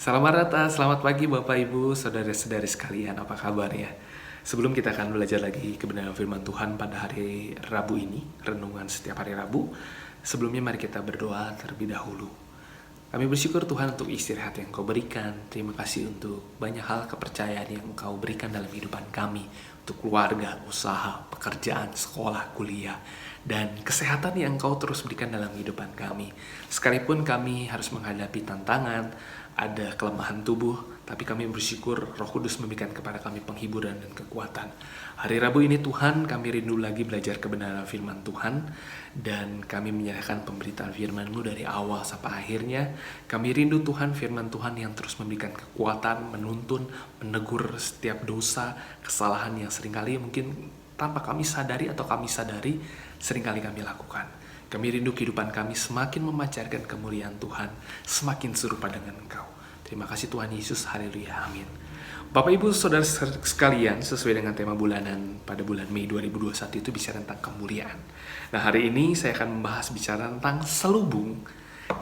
Selamat datang, selamat pagi Bapak Ibu, saudara-saudari sekalian, apa kabarnya? Sebelum kita akan belajar lagi kebenaran firman Tuhan pada hari Rabu ini, renungan setiap hari Rabu, sebelumnya mari kita berdoa terlebih dahulu. Kami bersyukur Tuhan untuk istirahat yang Kau berikan. Terima kasih untuk banyak hal kepercayaan yang Kau berikan dalam kehidupan kami. Untuk keluarga, usaha, pekerjaan, sekolah, kuliah, dan kesehatan yang Kau terus berikan dalam kehidupan kami. Sekalipun kami harus menghadapi tantangan, ada kelemahan tubuh, tapi kami bersyukur Roh Kudus memberikan kepada kami penghiburan dan kekuatan. Hari Rabu ini Tuhan, kami rindu lagi belajar kebenaran firman Tuhan, dan kami menyerahkan pemberitaan firman-Mu dari awal sampai akhirnya. Kami rindu Tuhan, firman Tuhan yang terus memberikan kekuatan, menuntun, menegur setiap dosa, kesalahan yang seringkali mungkin tanpa kami sadari atau kami sadari, seringkali kami lakukan. Kami rindu kehidupan kami semakin memancarkan kemuliaan Tuhan, semakin serupa dengan Engkau. Terima kasih Tuhan Yesus, haleluya, amin. Bapak Ibu Saudara sekalian, sesuai dengan tema bulanan pada bulan Mei 2021 itu bicara tentang kemuliaan. Nah, hari ini saya akan membahas bicara tentang selubung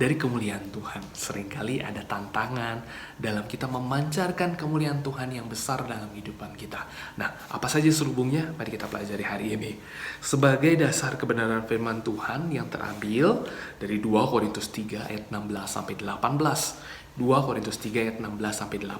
dari kemuliaan Tuhan. Seringkali ada tantangan dalam kita memancarkan kemuliaan Tuhan yang besar dalam kehidupan kita. Nah, apa saja selubungnya? Mari kita pelajari hari ini. Sebagai dasar kebenaran firman Tuhan yang terambil dari 2 Korintus 3 ayat 16 sampai 18. 2 Korintus 3 ayat 16 sampai 18.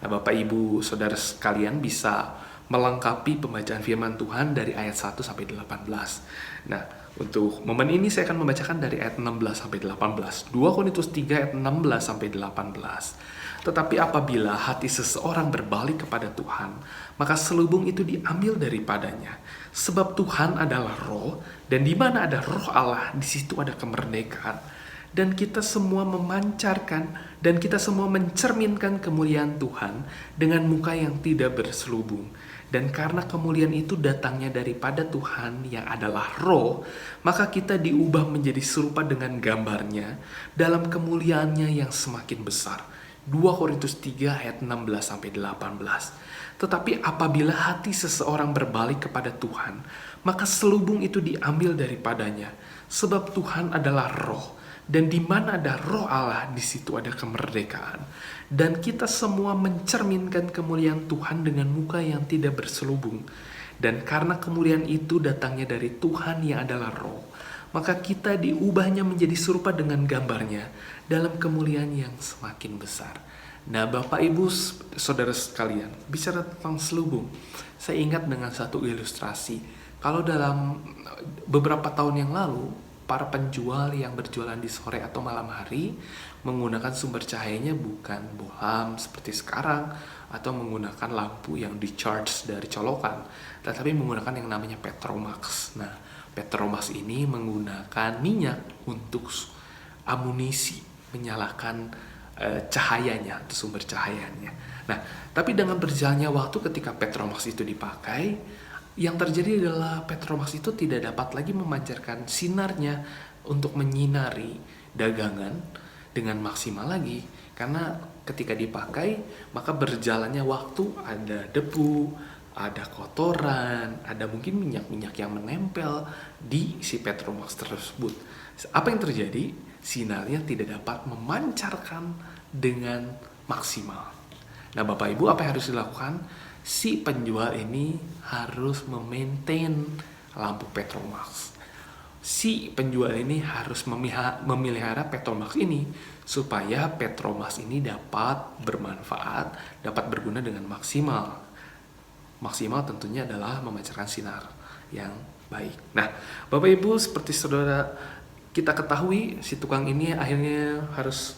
Nah, Bapak Ibu Saudara sekalian bisa melengkapi pembacaan firman Tuhan dari ayat 1 sampai 18. Nah, untuk momen ini saya akan membacakan dari ayat 16 sampai 18. 2 Korintus 3 ayat 16 sampai 18. Tetapi apabila hati seseorang berbalik kepada Tuhan, maka selubung itu diambil daripadanya. Sebab Tuhan adalah roh, dan di mana ada roh Allah, di situ ada kemerdekaan. Dan kita semua memancarkan dan kita semua mencerminkan kemuliaan Tuhan dengan muka yang tidak berselubung. Dan karena kemuliaan itu datangnya daripada Tuhan yang adalah roh, maka kita diubah menjadi serupa dengan gambarnya dalam kemuliaannya yang semakin besar. 2 Korintus 3 ayat 16 sampai 18. Tetapi apabila hati seseorang berbalik kepada Tuhan, maka selubung itu diambil daripadanya, sebab Tuhan adalah roh. Dan di mana ada roh Allah, di situ ada kemerdekaan. Dan kita semua mencerminkan kemuliaan Tuhan dengan muka yang tidak berselubung. Dan karena kemuliaan itu datangnya dari Tuhan yang adalah roh, maka kita diubahnya menjadi serupa dengan gambarnya dalam kemuliaan yang semakin besar. Nah, Bapak Ibu Saudara sekalian, bicara tentang selubung, saya ingat dengan satu ilustrasi. Kalau dalam beberapa tahun yang lalu, para penjual yang berjualan di sore atau malam hari menggunakan sumber cahayanya bukan bohlam seperti sekarang atau menggunakan lampu yang di-charge dari colokan, tetapi menggunakan yang namanya Petromax. Nah, Petromax ini menggunakan minyak untuk amunisi, menyalakan cahayanya atau sumber cahayanya. Nah, tapi dengan berjalannya waktu ketika Petromax itu dipakai, yang terjadi adalah Petromax itu tidak dapat lagi memancarkan sinarnya untuk menyinari dagangan dengan maksimal lagi. Karena ketika dipakai, maka berjalannya waktu ada debu, ada kotoran, ada mungkin minyak-minyak yang menempel di si Petromax tersebut. Apa yang terjadi? Sinarnya tidak dapat memancarkan dengan maksimal. Nah, Bapak Ibu, apa yang harus dilakukan? Si penjual ini harus memaintain lampu Petromax. Si penjual ini harus memelihara Petromax ini supaya Petromax ini dapat bermanfaat, dapat berguna dengan maksimal. Maksimal tentunya adalah memancarkan sinar yang baik. Nah, Bapak Ibu, seperti saudara kita ketahui, si tukang ini akhirnya harus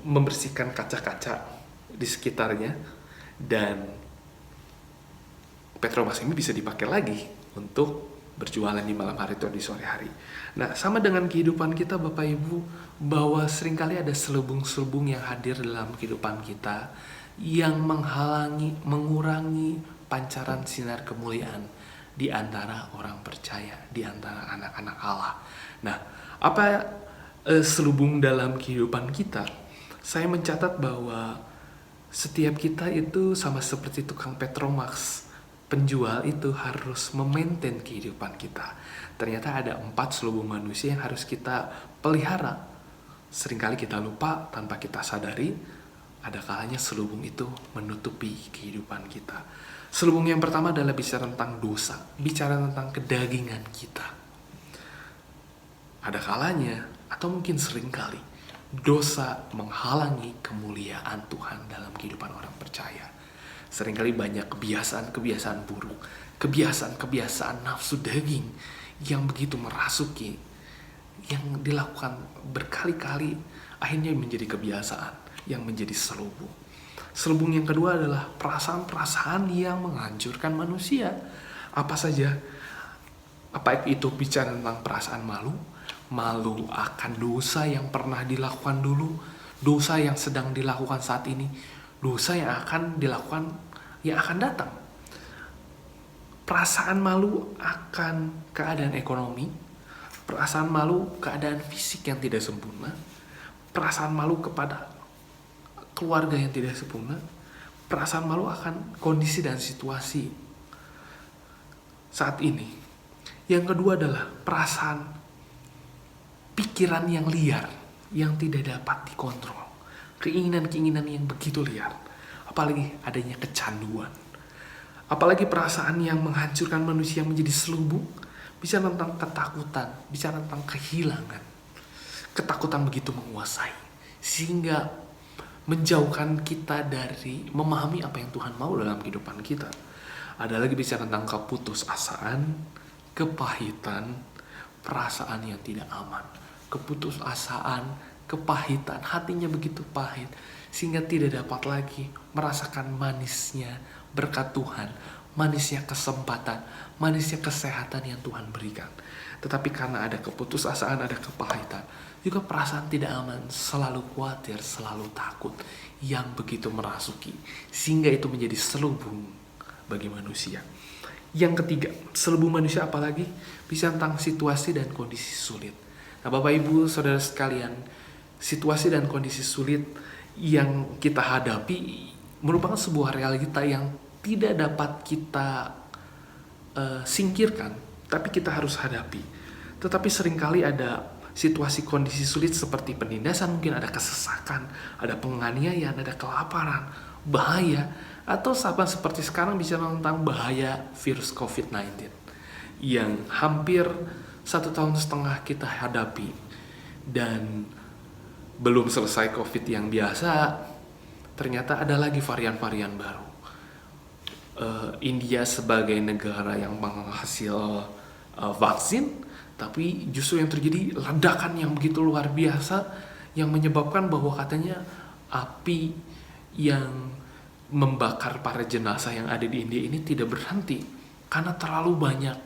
membersihkan kaca-kaca di sekitarnya, dan Petromax ini bisa dipakai lagi untuk berjualan di malam hari atau di sore hari. Nah, sama dengan kehidupan kita Bapak Ibu, bahwa seringkali ada selubung-selubung yang hadir dalam kehidupan kita yang menghalangi, mengurangi pancaran sinar kemuliaan di antara orang percaya, di antara anak-anak Allah. Nah, apa selubung dalam kehidupan kita? Saya mencatat bahwa setiap kita itu sama seperti tukang Petromax. Penjual itu harus memaintain kehidupan kita. Ternyata ada 4 selubung manusia yang harus kita pelihara. Seringkali kita lupa tanpa kita sadari. ada kalanya selubung itu menutupi kehidupan kita. Selubung yang pertama adalah bicara tentang dosa, bicara tentang kedagingan kita. Ada kalanya, atau mungkin seringkali, dosa menghalangi kemuliaan Tuhan dalam kehidupan orang percaya. Seringkali banyak kebiasaan-kebiasaan buruk, kebiasaan-kebiasaan nafsu daging yang begitu merasuki, yang dilakukan berkali-kali, akhirnya menjadi kebiasaan, yang menjadi selubung. Selubung yang kedua adalah perasaan-perasaan yang menghancurkan manusia. Apa saja? Apa itu bicara tentang perasaan malu? Malu akan dosa yang pernah dilakukan dulu, dosa yang sedang dilakukan saat ini, dosa yang akan dilakukan, yang akan datang. Perasaan malu akan keadaan ekonomi, perasaan malu keadaan fisik yang tidak sempurna, perasaan malu kepada keluarga yang tidak sempurna, perasaan malu akan kondisi dan situasi saat ini. Yang kedua adalah perasaan pikiran yang liar, yang tidak dapat dikontrol, keinginan-keinginan yang begitu liar, apalagi adanya kecanduan, apalagi perasaan yang menghancurkan manusia menjadi selubung. Bicara tentang ketakutan, bicara tentang kehilangan, ketakutan begitu menguasai sehingga menjauhkan kita dari memahami apa yang Tuhan mau dalam kehidupan kita. Ada lagi bicara tentang keputusasaan, kepahitan, perasaan yang tidak aman. Keputusasaan, kepahitan, hatinya begitu pahit sehingga tidak dapat lagi merasakan manisnya berkat Tuhan, manisnya kesempatan, manisnya kesehatan yang Tuhan berikan. Tetapi karena ada keputusasaan, ada kepahitan, juga perasaan tidak aman, selalu khawatir, selalu takut, yang begitu merasuki, sehingga itu menjadi selubung bagi manusia. Yang ketiga, selubung manusia apalagi bisa tentang situasi dan kondisi sulit. Nah, Bapak Ibu, Saudara sekalian, situasi dan kondisi sulit yang kita hadapi merupakan sebuah realita yang tidak dapat kita singkirkan, tapi kita harus hadapi. Tetapi seringkali ada situasi kondisi sulit seperti penindasan, mungkin ada kesesakan, ada penganiayaan, ada kelaparan, bahaya, atau sahabat seperti sekarang bicara tentang bahaya virus COVID-19 yang hampir 1,5 tahun kita hadapi, dan belum selesai COVID yang biasa, ternyata ada lagi varian-varian baru. India sebagai negara yang penghasil vaksin, tapi justru yang terjadi ledakan yang begitu luar biasa yang menyebabkan bahwa katanya api yang membakar para jenazah yang ada di India ini tidak berhenti karena terlalu banyak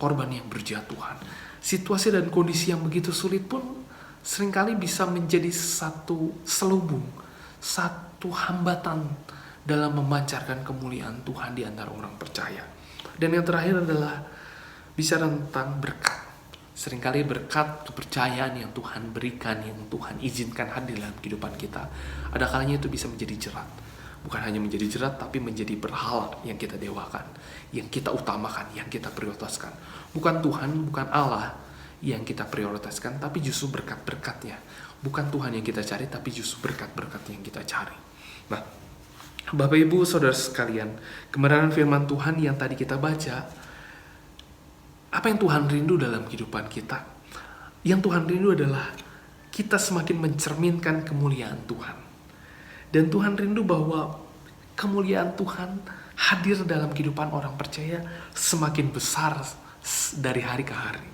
korban yang berjatuhan. Situasi dan kondisi yang begitu sulit pun seringkali bisa menjadi satu selubung, satu hambatan dalam memancarkan kemuliaan Tuhan di antara orang percaya. Dan yang terakhir adalah bicara tentang berkat. Seringkali berkat kepercayaan yang Tuhan berikan, yang Tuhan izinkan hadir dalam kehidupan kita, ada kalanya itu bisa menjadi jerat. Bukan hanya menjadi jerat, tapi menjadi berhala yang kita dewakan, yang kita utamakan, yang kita prioritaskan. Bukan Tuhan, bukan Allah yang kita prioritaskan, tapi justru berkat-berkatnya. Bukan Tuhan yang kita cari, tapi justru berkat-berkat yang kita cari. Nah, Bapak Ibu Saudara sekalian, kebenaran firman Tuhan yang tadi kita baca, apa yang Tuhan rindu dalam kehidupan kita? Yang Tuhan rindu adalah kita semakin mencerminkan kemuliaan Tuhan. Dan Tuhan rindu bahwa kemuliaan Tuhan hadir dalam kehidupan orang percaya semakin besar dari hari ke hari.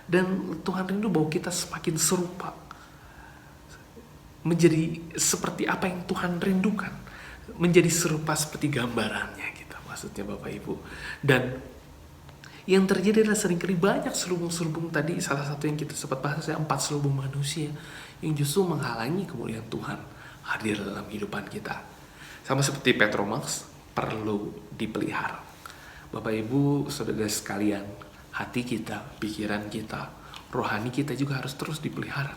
Dan Tuhan rindu bahwa kita semakin serupa, menjadi seperti apa yang Tuhan rindukan, menjadi serupa seperti gambarannya gitu, maksudnya Bapak Ibu. Dan yang terjadi adalah seringkali banyak selubung-selubung tadi. Salah satu yang kita sempat bahas adalah 4 selubung manusia yang justru menghalangi kemuliaan Tuhan hadir dalam kehidupan kita. Sama seperti Petromax, perlu dipelihara. Bapak Ibu Saudara sekalian, hati kita, pikiran kita, rohani kita juga harus terus dipelihara,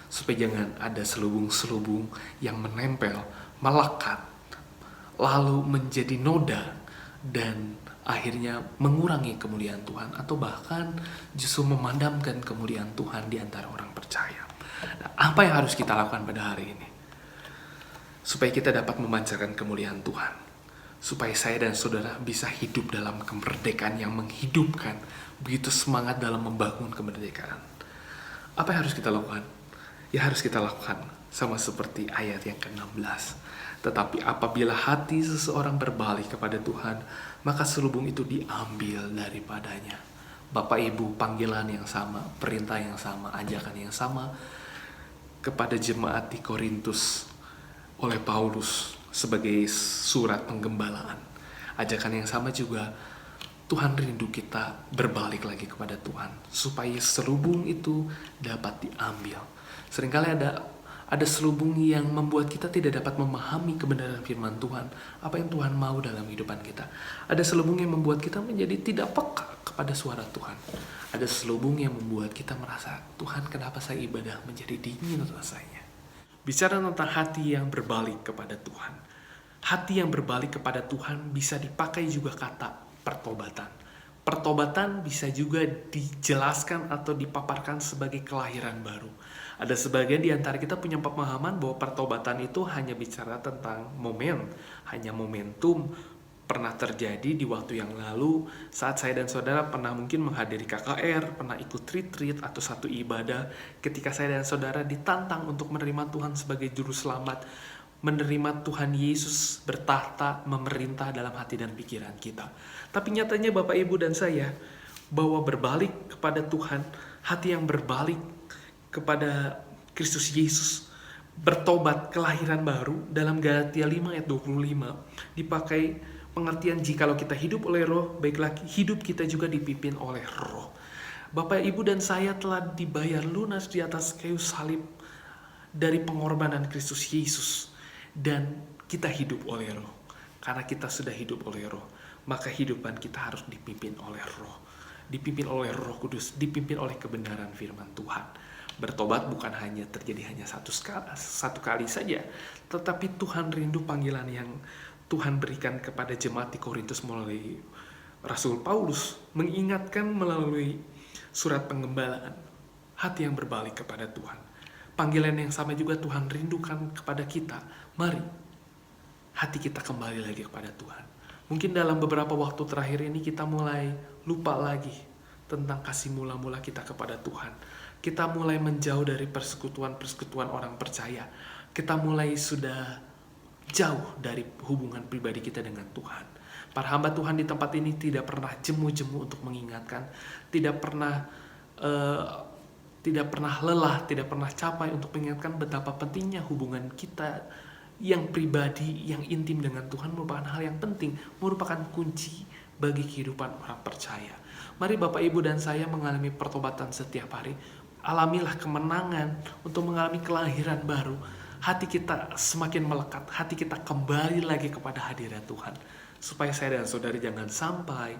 supaya jangan ada selubung-selubung yang menempel, melekat, lalu menjadi noda dan akhirnya mengurangi kemuliaan Tuhan, atau bahkan justru memadamkan kemuliaan Tuhan di antara orang percaya. Nah, apa yang harus kita lakukan pada hari ini? supaya kita dapat memancarkan kemuliaan Tuhan, supaya saya dan saudara bisa hidup dalam kemerdekaan yang menghidupkan, begitu semangat dalam membangun kemerdekaan. Apa yang harus kita lakukan? Ya harus kita lakukan sama seperti ayat yang ke-16. Tetapi apabila hati seseorang berbalik kepada Tuhan, maka selubung itu diambil daripadanya. Bapak Ibu, panggilan yang sama, perintah yang sama, ajakan yang sama kepada jemaat di Korintus oleh Paulus sebagai surat penggembalaan. Ajakan yang sama juga, Tuhan rindu kita berbalik lagi kepada Tuhan, supaya selubung itu dapat diambil. Seringkali ada selubung yang membuat kita tidak dapat memahami kebenaran firman Tuhan, apa yang Tuhan mau dalam kehidupan kita. Ada selubung yang membuat kita menjadi tidak peka kepada suara Tuhan. Ada selubung yang membuat kita merasa, Tuhan, kenapa saya ibadah menjadi dingin rasanya. Bicara tentang hati yang berbalik kepada Tuhan. Hati yang berbalik kepada Tuhan bisa dipakai juga kata pertobatan. Pertobatan bisa juga dijelaskan atau dipaparkan sebagai kelahiran baru. Ada sebagian di antara kita punya pemahaman bahwa pertobatan itu hanya bicara tentang momen, hanya momentum, pernah terjadi di waktu yang lalu saat saya dan saudara pernah mungkin menghadiri KKR, pernah ikut retreat atau satu ibadah ketika saya dan saudara ditantang untuk menerima Tuhan sebagai juru selamat, menerima Tuhan Yesus bertahta memerintah dalam hati dan pikiran kita. Tapi nyatanya Bapak Ibu dan saya, bahwa berbalik kepada Tuhan, hati yang berbalik kepada Kristus Yesus, bertobat, kelahiran baru, dalam Galatia 5 ayat 25 dipakai pengertian jikalau kita hidup oleh roh, baiklah hidup kita juga dipimpin oleh roh. Bapak, Ibu, dan saya telah dibayar lunas di atas kayu salib dari pengorbanan Kristus Yesus. Dan kita hidup oleh roh. Karena kita sudah hidup oleh roh, maka kehidupan kita harus dipimpin oleh roh. Dipimpin oleh Roh Kudus, dipimpin oleh kebenaran firman Tuhan. Bertobat bukan hanya terjadi hanya satu kali saja, tetapi Tuhan rindu panggilan yang Tuhan berikan kepada jemaat di Korintus melalui Rasul Paulus, mengingatkan melalui surat penggembalaan, hati yang berbalik kepada Tuhan. Panggilan yang sama juga Tuhan rindukan kepada kita. Mari, hati kita kembali lagi kepada Tuhan. Mungkin dalam beberapa waktu terakhir ini kita mulai lupa lagi tentang kasih mula-mula kita kepada Tuhan. Kita mulai menjauh dari persekutuan-persekutuan orang percaya. Kita mulai sudah jauh dari hubungan pribadi kita dengan Tuhan. Para hamba Tuhan di tempat ini tidak pernah jemu-jemu untuk mengingatkan, tidak pernah lelah, tidak pernah capai untuk mengingatkan betapa pentingnya hubungan kita yang pribadi, yang intim dengan Tuhan merupakan hal yang penting, merupakan kunci bagi kehidupan orang percaya. Mari Bapak, Ibu, dan saya mengalami pertobatan setiap hari. Alamilah kemenangan untuk mengalami kelahiran baru. Hati kita semakin melekat, hati kita kembali lagi kepada hadirat Tuhan. Supaya saya dan saudari jangan sampai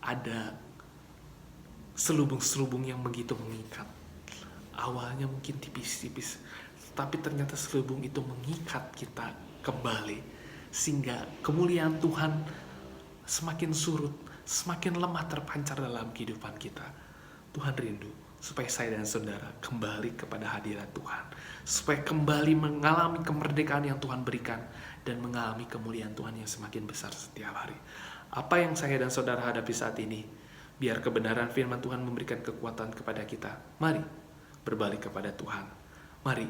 ada selubung-selubung yang begitu mengikat. Awalnya mungkin tipis-tipis, tapi ternyata selubung itu mengikat kita kembali. Sehingga kemuliaan Tuhan semakin surut, semakin lemah terpancar dalam kehidupan kita. Tuhan rindu supaya saya dan saudara kembali kepada hadirat Tuhan, supaya kembali mengalami kemerdekaan yang Tuhan berikan dan mengalami kemuliaan Tuhan yang semakin besar setiap hari. Apa yang saya dan saudara hadapi saat ini, biar kebenaran firman Tuhan memberikan kekuatan kepada kita. Mari berbalik kepada Tuhan. Mari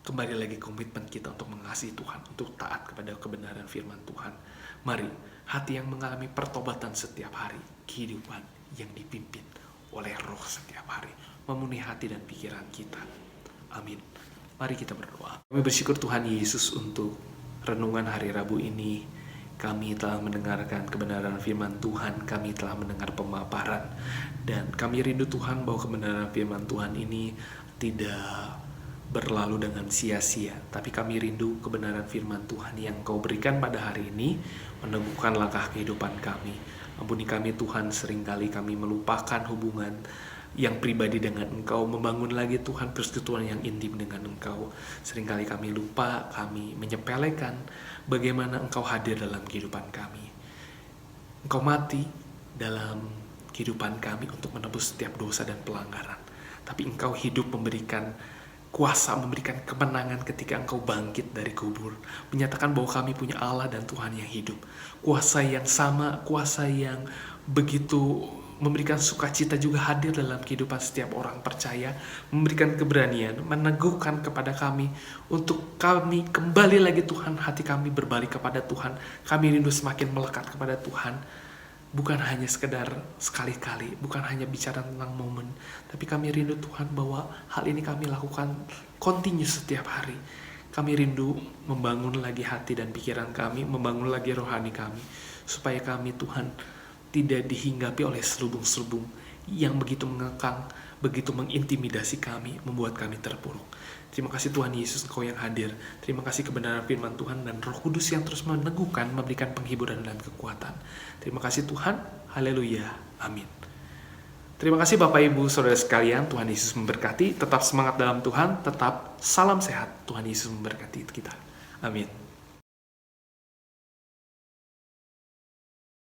kembali lagi komitmen kita untuk mengasihi Tuhan, untuk taat kepada kebenaran firman Tuhan. Mari hati yang mengalami pertobatan setiap hari, kehidupan yang dipimpin oleh roh setiap hari, memenuhi hati dan pikiran kita. Amin. Mari kita berdoa. Kami bersyukur Tuhan Yesus untuk renungan hari Rabu ini. Kami telah mendengarkan kebenaran firman Tuhan, kami telah mendengar pemaparan, dan kami rindu Tuhan bahwa kebenaran firman Tuhan ini tidak berlalu dengan sia-sia, tapi kami rindu kebenaran firman Tuhan yang Kau berikan pada hari ini meneguhkan langkah kehidupan kami. Ampuni kami Tuhan, seringkali kami melupakan hubungan yang pribadi dengan Engkau, membangun lagi Tuhan persekutuan yang intim dengan Engkau. Seringkali kami lupa, kami menyepelekan bagaimana Engkau hadir dalam kehidupan kami. Engkau mati dalam kehidupan kami untuk menebus setiap dosa dan pelanggaran, tapi Engkau hidup memberikan kuasa memberikan kemenangan ketika Engkau bangkit dari kubur. Menyatakan bahwa kami punya Allah dan Tuhan yang hidup. Kuasa yang sama, kuasa yang begitu memberikan sukacita juga hadir dalam kehidupan setiap orang percaya. Memberikan keberanian, meneguhkan kepada kami untuk kami kembali lagi Tuhan. Hati kami berbalik kepada Tuhan. Kami rindu semakin melekat kepada Tuhan. Bukan hanya sekedar sekali-kali, bukan hanya bicara tentang momen, tapi kami rindu Tuhan bahwa hal ini kami lakukan continue setiap hari. Kami rindu membangun lagi hati dan pikiran kami, membangun lagi rohani kami, supaya kami Tuhan tidak dihinggapi oleh selubung-selubung yang begitu mengekang, begitu mengintimidasi kami, membuat kami terpuruk. Terima kasih Tuhan Yesus, Engkau yang hadir. Terima kasih kebenaran firman Tuhan dan Roh Kudus yang terus meneguhkan, memberikan penghiburan dan kekuatan. Terima kasih Tuhan. Haleluya. Amin. Terima kasih Bapak Ibu Saudara sekalian. Tuhan Yesus memberkati. Tetap semangat dalam Tuhan. Tetap salam sehat. Tuhan Yesus memberkati kita. Amin.